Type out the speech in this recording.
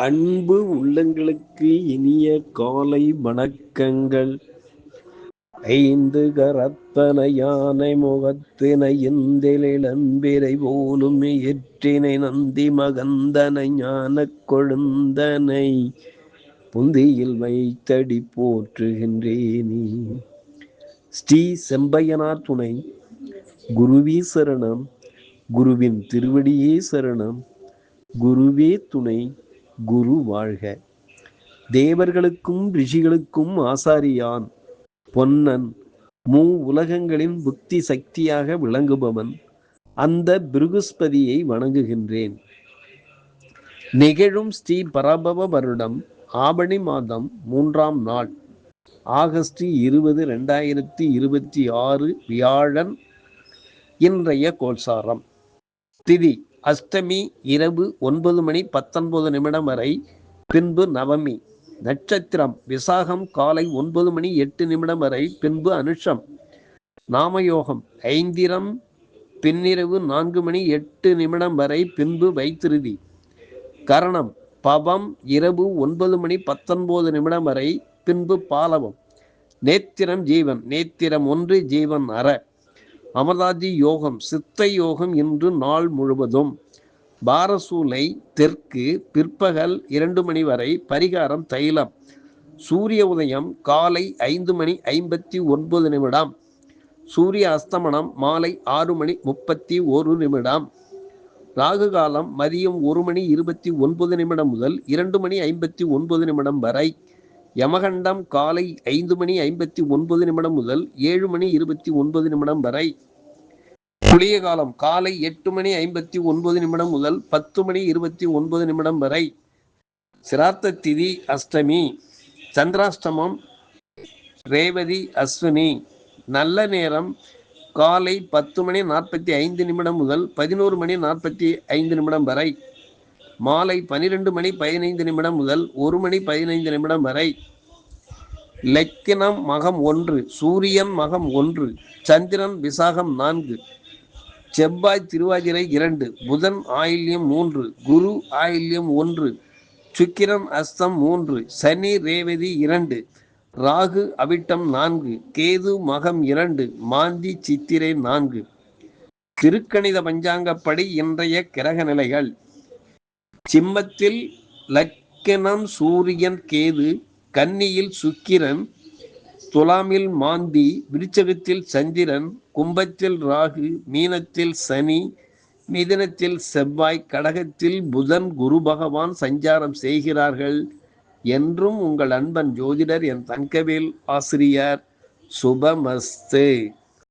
அன்பு உள்ளங்களுக்கு இனிய காலை வணக்கங்கள். ஐந்து கரத்தனை யானை முகத்தினை இந்திலிளம்பிரை போலும் எற்றினை நந்தி மகந்தனை ஞானக் கொழுந்தனை புந்தியில் வைத்தடி போற்றுகின்றேனே. ஸ்ரீ செம்பையனார் துணை. குருவே சரணம். குருவின் திருவடியே சரணம். குருவே துணை. குரு வாழ்க. தேவர்களுக்கும் ரிஷிகளுக்கும் ஆசாரியான், பொன்னன், உலகங்களின் புத்தி சக்தியாக விளங்குபவன் அந்த பிருகுஸ்பதியை வணங்குகின்றேன். நிகழும் ஸ்ரீ பராபவ வருடம் ஆவணி மாதம் 3ஆம் நாள், ஆகஸ்ட் 20, 2026 வியாழன். இன்றைய கோல்சாரம். திதி அஷ்டமி இரவு 9:19 வரை, பின்பு நவமி. நட்சத்திரம் விசாகம் காலை 9:08 வரை, பின்பு அனுஷம். நாமயோகம் ஐந்திரம் பின்னிரவு 4:08 வரை, பின்பு வைத்திருதி. கரணம் பவம் இரவு 9:19 வரை, பின்பு பாலவம். நேத்திரம் ஜீவன். நேத்திரம் 1, ஜீவன் அற. அமர்தாதி யோகம் சித்த யோகம் இன்று நாள் முழுவதும். பாரசூலை தெற்கு பிற்பகல் 2 மணி வரை. பரிகாரம் தைலம். சூரிய உதயம் காலை 5:59. சூரிய அஸ்தமனம் மாலை 6:31. ராகு காலம் மதியம் 1:29 முதல் 2:59 வரை. யமகண்டம் காலை 5:59 முதல் 7:29 வரை. குளிய காலம் காலை 8:59 முதல் 10:29 வரை. சிராத்த திதி அஷ்டமி. சந்திராஷ்டமம் ரேவதி அஸ்வினி. நல்ல நேரம் காலை 10:45 முதல் 11:45 வரை. மாலை 12:15 முதல் 1:15 வரை. லக்கினம் மகம் 1, சூரியன் மகம் 1, சந்திரன் விசாகம் 4, செவ்வாய் திருவாதிரை 2, புதன் ஆயில்யம் 3, குரு ஆயில்யம் 1, சுக்கிரன் அஸ்தம் 3, சனி ரேவதி 2, ராகு அவிட்டம் 4, கேது மகம் 2, மாந்தி சித்திரை 4. திருக்கணித பஞ்சாங்கப்படி இன்றைய கிரக நிலைகள். சிம்மத்தில் லக்கினம் சூரியன் கேது, கன்னியில் சுக்கிரன், துலாமில் மாந்தி, விருச்சகத்தில் சந்திரன், கும்பத்தில் ராகு, மீனத்தில் சனி, மிதுனத்தில் செவ்வாய், கடகத்தில் புதன் குரு பகவான் சஞ்சாரம் செய்கிறார்கள். என்றும் உங்கள் அன்பன் ஜோதிடர் என் தங்கவேல் ஆசிரியர். சுபமஸ்து.